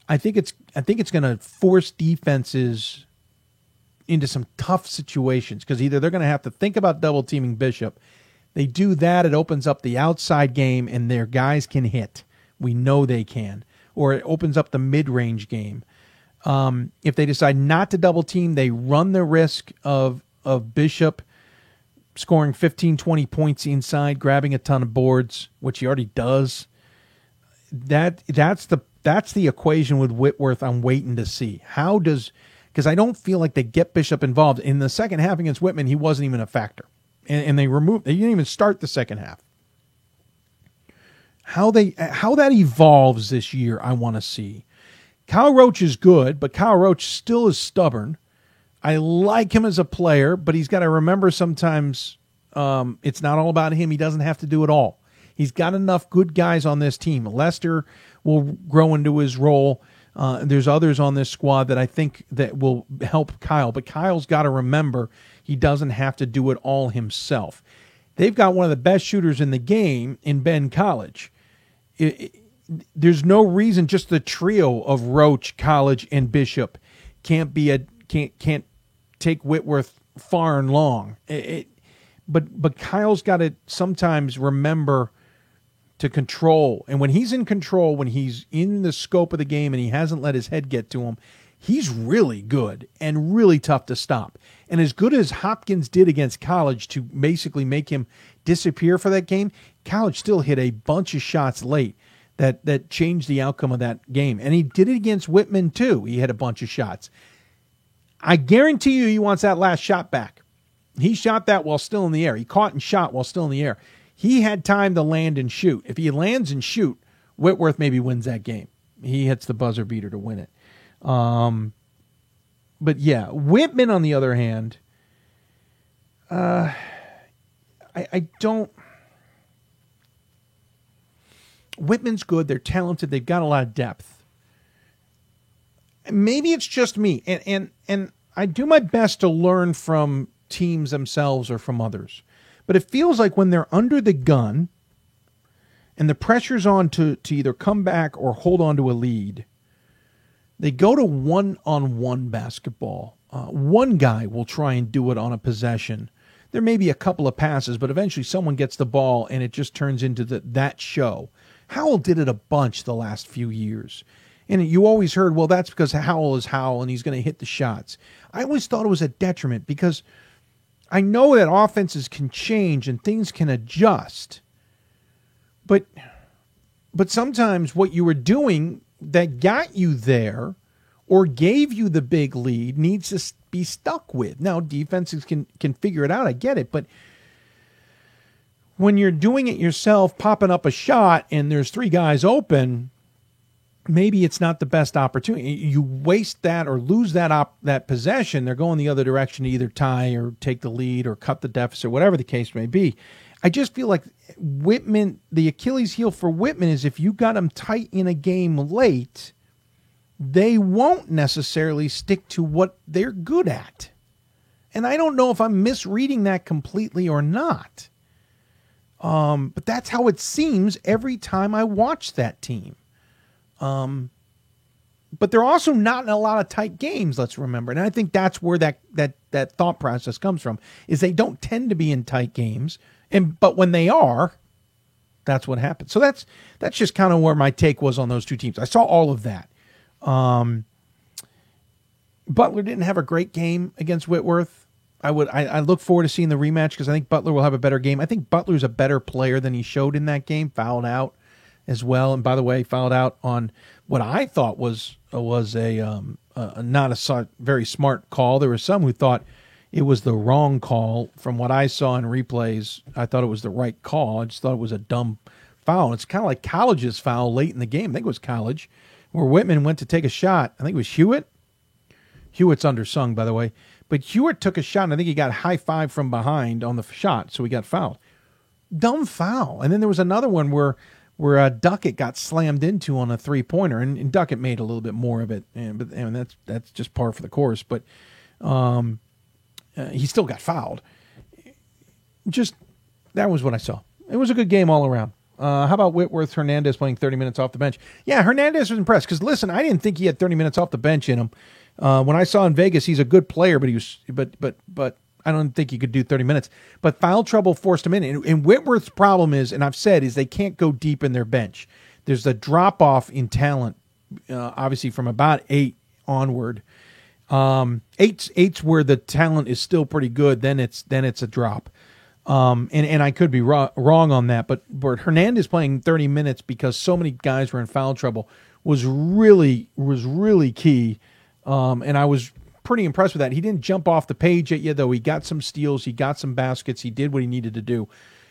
I think it's going to force defenses into some tough situations because either they're going to have to think about double teaming Bishop. They do that, it opens up the outside game, and their guys can hit. We know they can. Or it opens up the mid-range game. If they decide not to double team, they run the risk of Bishop scoring 15, 20 points inside, grabbing a ton of boards, which he already does. That's the equation with Whitworth I'm waiting to see. Because I don't feel like they get Bishop involved. In the second half against Whitman, he wasn't even a factor. And they didn't even start the second half. How that evolves this year, I want to see. Kyle Roach is good, but Kyle Roach still is stubborn. I like him as a player, but he's got to remember sometimes it's not all about him. He doesn't have to do it all. He's got enough good guys on this team. Lester will grow into his role. There's others on this squad that I think that will help Kyle, but Kyle's got to remember he doesn't have to do it all himself. They've got one of the best shooters in the game in Ben College. There's no reason just the trio of Roach, College, and Bishop can't take Whitworth far and long. But Kyle's got to sometimes remember to control. And when he's in control, when he's in the scope of the game and he hasn't let his head get to him, he's really good and really tough to stop. And as good as Hopkins did against College to basically make him disappear for that game, College still hit a bunch of shots late that changed the outcome of that game. And he did it against Whitman too. He had a bunch of shots. I guarantee you he wants that last shot back. He shot that while still in the air. He caught and shot while still in the air. He had time to land and shoot. If he lands and shoot, Whitworth maybe wins that game. He hits the buzzer beater to win it. yeah, Whitman on the other hand, I don't. Whitman's good. They're talented. They've got a lot of depth. Maybe it's just me, and I do my best to learn from teams themselves or from others. But it feels like when they're under the gun and the pressure's on to either come back or hold on to a lead, they go to one-on-one basketball. One guy will try and do it on a possession. There may be a couple of passes, but eventually someone gets the ball and it just turns into that show. Howell did it a bunch the last few years. And you always heard, well, that's because Howell is Howell and he's going to hit the shots. I always thought it was a detriment because I know that offenses can change and things can adjust. But sometimes what you were doing that got you there or gave you the big lead needs to be stuck with. Now, defenses can figure it out. I get it. But when you're doing it yourself, popping up a shot and there's three guys open, maybe it's not the best opportunity. You waste that or lose that possession. They're going the other direction to either tie or take the lead or cut the deficit, whatever the case may be. I just feel like Whitman, the Achilles heel for Whitman is if you got them tight in a game late, they won't necessarily stick to what they're good at. And I don't know if I'm misreading that completely or not. But that's how it seems every time I watch that team. But they're also not in a lot of tight games, let's remember. And I think that's where that thought process comes from, is they don't tend to be in tight games. But when they are, that's what happens. So that's just kind of where my take was on those two teams. I saw all of that. Butler didn't have a great game against Whitworth. I look forward to seeing the rematch because I think Butler will have a better game. I think Butler's a better player than he showed in that game, fouled out as well. And by the way, fouled out on what I thought was not a very smart call. There were some who thought it was the wrong call. From what I saw in replays, I thought it was the right call. I just thought it was a dumb foul. It's kind of like College's foul late in the game. I think it was College, where Whitman went to take a shot. I think it was Hewitt. Hewitt's undersung, by the way. But Hewitt took a shot, and I think he got high five from behind on the shot, so he got fouled. Dumb foul. And then there was another one where Duckett got slammed into on a three-pointer, and Duckett made a little bit more of it, and that's just par for the course. But he still got fouled. Just that was what I saw. It was a good game all around. How about Whitworth Hernandez playing 30 minutes off the bench? Yeah, Hernandez was impressed because listen, I didn't think he had 30 minutes off the bench in him. When I saw in Vegas, he's a good player, but I don't think he could do 30 minutes. But foul trouble forced him in. And Whitworth's problem is, and I've said, is they can't go deep in their bench. There's a drop off in talent, obviously from about 8 onward. Eight's where the talent is still pretty good. Then it's a drop. And I could be wrong on that, but Hernandez playing 30 minutes because so many guys were in foul trouble was really key. And I was pretty impressed with that. He didn't jump off the page at you, though. He got some steals, he got some baskets, he did what he needed to do,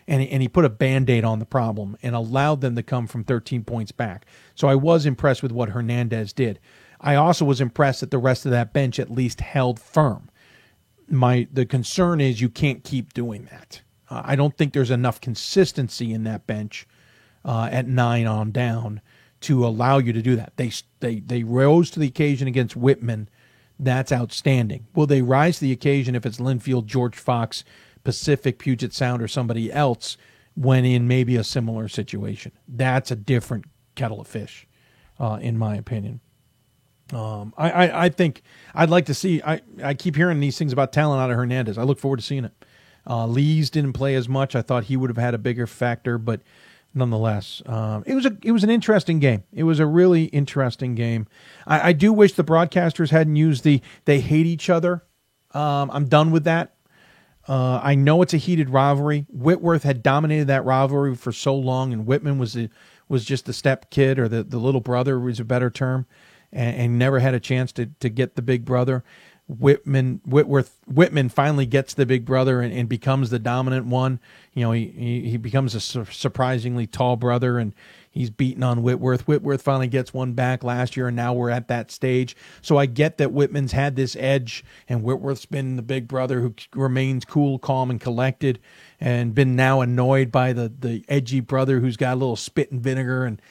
and he put a Band-Aid on the problem and allowed them to come from 13 points back. So I was impressed with what Hernandez did. I also was impressed that the rest of that bench at least held firm. The concern is you can't keep doing that. I don't think there's enough consistency in that bench at 9 on down to allow you to do that. They rose to the occasion against Whitman. That's outstanding. Will they rise to the occasion if it's Linfield, George Fox, Pacific, Puget Sound, or somebody else when in maybe a similar situation? That's a different kettle of fish, in my opinion. I think I'd like to see. I keep hearing these things about talent out of Hernandez. I look forward to seeing it. Lees didn't play as much. I thought he would have had a bigger factor, but nonetheless, it was an interesting game. It was a really interesting game. I do wish the broadcasters hadn't used they hate each other. I'm done with that. I know it's a heated rivalry. Whitworth had dominated that rivalry for so long, and Whitman was just the step kid or the little brother was a better term, and never had a chance to get the big brother. Whitman finally gets the big brother and becomes the dominant one. He becomes a surprisingly tall brother, and he's beating on Whitworth. Whitworth finally gets one back last year, and now we're at that stage. So I get that Whitman's had this edge, and Whitworth's been the big brother who remains cool, calm, and collected, and been now annoyed by the edgy brother who's got a little spit and vinegar and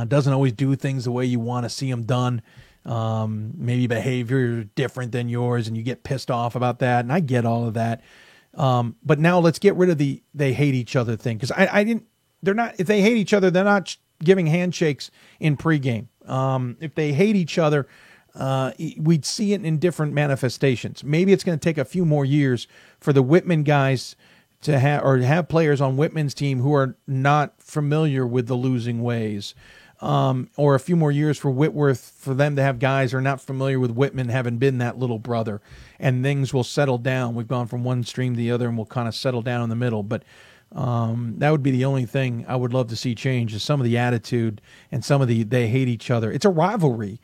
doesn't always do things the way you want to see them done. Maybe behavior different than yours, and you get pissed off about that, and I get all of that. But now let's get rid of the they hate each other thing, because if they hate each other, they're not giving handshakes in pregame. If they hate each other, we'd see it in different manifestations. Maybe it's going to take a few more years for the Whitman guys to have players on Whitman's team who are not familiar with the losing ways. Or a few more years for Whitworth, for them to have guys who are not familiar with Whitman having been that little brother, and things will settle down. We've gone from one stream to the other, and we'll kind of settle down in the middle. But that would be the only thing I would love to see change, is some of the attitude and some of they hate each other. It's a rivalry.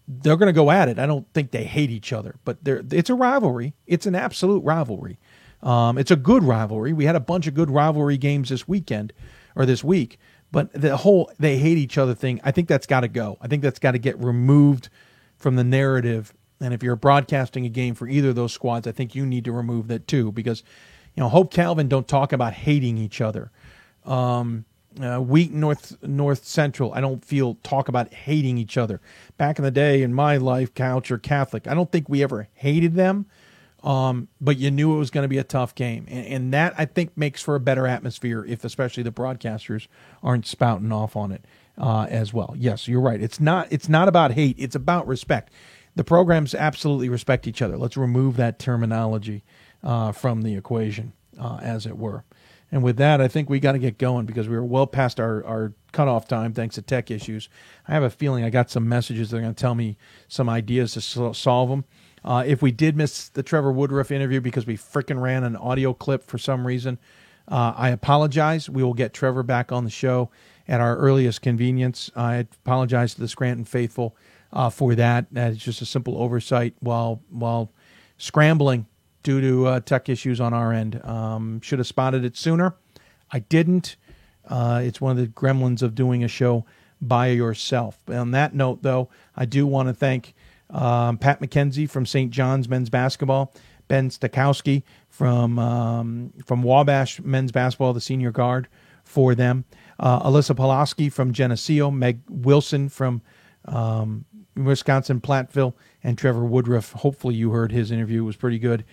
They're going to go at it. I don't think they hate each other, but it's a rivalry. It's an absolute rivalry. It's a good rivalry. We had a bunch of good rivalry games this week. But the whole they hate each other thing, I think that's got to go. I think that's got to get removed from the narrative. And if you're broadcasting a game for either of those squads, I think you need to remove that too, because Hope Calvin don't talk about hating each other. Wheaton North Central, I don't feel talk about hating each other. Back in the day in my life, culture, Catholic, I don't think we ever hated them. But you knew it was going to be a tough game. And that, I think, makes for a better atmosphere if especially the broadcasters aren't spouting off on it as well. Yes, you're right. It's not about hate. It's about respect. The programs absolutely respect each other. Let's remove that terminology from the equation, as it were. And with that, I think we got to get going, because we were well past our cutoff time thanks to tech issues. I have a feeling I got some messages that are going to tell me some ideas to solve them. If we did miss the Trevor Woodruff interview because we frickin' ran an audio clip for some reason, I apologize. We will get Trevor back on the show at our earliest convenience. I apologize to the Scranton faithful for that. That's just a simple oversight while scrambling due to tech issues on our end. Should have spotted it sooner. I didn't. It's one of the gremlins of doing a show by yourself. On that note, though, I do want to thank Pat McKenzie from St. John's men's basketball, Ben Stakowski from Wabash men's basketball, the senior guard for them, Alyssa Pulaski from Geneseo, Meg Wilson from Wisconsin Platteville, and Trevor Woodruff. Hopefully you heard his interview. It was pretty good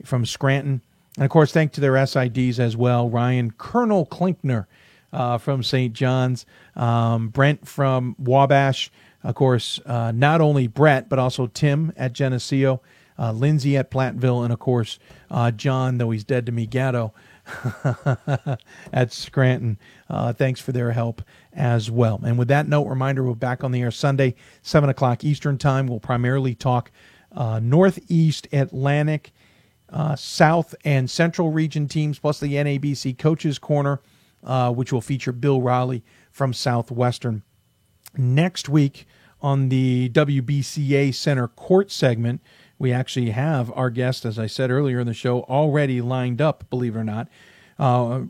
from Scranton. And, of course, thanks to their SIDs as well, Ryan Colonel Klinkner from St. John's, Brent from Wabash, of course, not only Brett, but also Tim at Geneseo, Lindsay at Platteville, and, of course, John, though he's dead to me, Gatto at Scranton. Thanks for their help as well. And with that note, reminder, we're back on the air Sunday, 7 o'clock Eastern Time. We'll primarily talk Northeast Atlantic, South and Central region teams, plus the NABC Coaches Corner, which will feature Bill Raleigh from Southwestern. Next week on the WBCA Center Court segment, we actually have our guest, as I said earlier in the show, already lined up, believe it or not.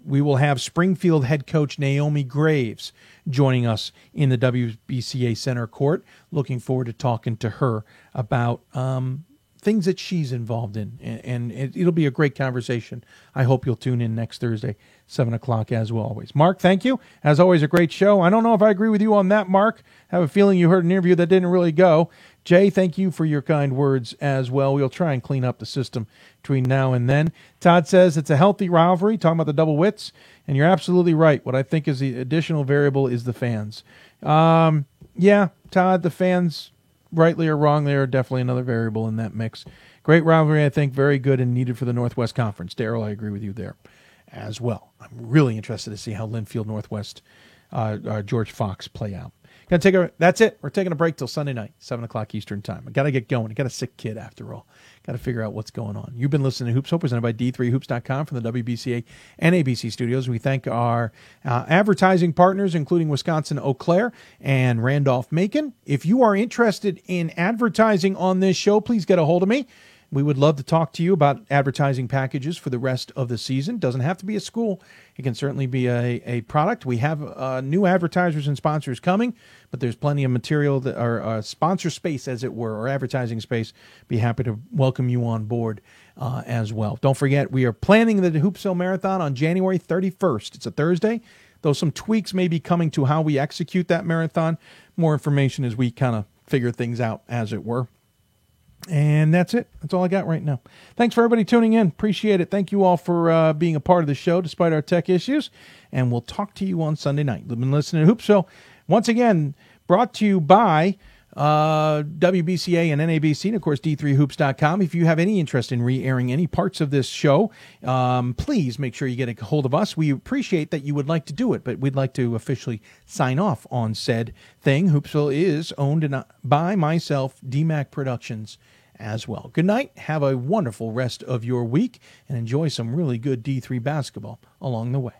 We will have Springfield head coach Naomi Graves joining us in the WBCA Center Court. Looking forward to talking to her about things that she's involved in, and it'll be a great conversation. I hope you'll tune in next Thursday, 7 o'clock as well, always. Mark, thank you. As always, a great show. I don't know if I agree with you on that, Mark. I have a feeling you heard an interview that didn't really go. Jay, thank you for your kind words as well. We'll try and clean up the system between now and then. Todd says it's a healthy rivalry, talking about the double wits, and you're absolutely right. What I think is the additional variable is the fans. Yeah, Todd, the fans, rightly or wrongly, are definitely another variable in that mix. Great rivalry, I think, very good and needed for the Northwest Conference. Darryl, I agree with you there as well. I'm really interested to see how Linfield Northwest, George Fox play out. That's it. We're taking a break till Sunday night, 7 o'clock Eastern Time. I got to get going. I got a sick kid after all. got to figure out what's going on. You've been listening to Hoops Hope, presented by D3Hoops.com from the WBCA and ABC studios. We thank our advertising partners, including Wisconsin Eau Claire and Randolph-Macon. If you are interested in advertising on this show, please get a hold of me. We would love to talk to you about advertising packages for the rest of the season. Doesn't have to be a school. It can certainly be a product. We have new advertisers and sponsors coming, but there's plenty of material that are sponsor space, as it were, or advertising space. Be happy to welcome you on board as well. Don't forget, we are planning the Hoopsville Marathon on January 31st. It's a Thursday, though some tweaks may be coming to how we execute that marathon. More information as we kind of figure things out, as it were. And that's it. That's all I got right now. Thanks for everybody tuning in. Appreciate it. Thank you all for being a part of the show despite our tech issues. And we'll talk to you on Sunday night. You've been listening to Hoopsville. Once again, brought to you by WBCA and NABC, and of course D3Hoops.com. If you have any interest in re-airing any parts of this show, please make sure you get a hold of us. We appreciate that you would like to do it, but we'd like to officially sign off on said thing. Hoopsville is owned by myself, DMAC Productions, as well. Good night. Have a wonderful rest of your week and enjoy some really good D3 basketball along the way.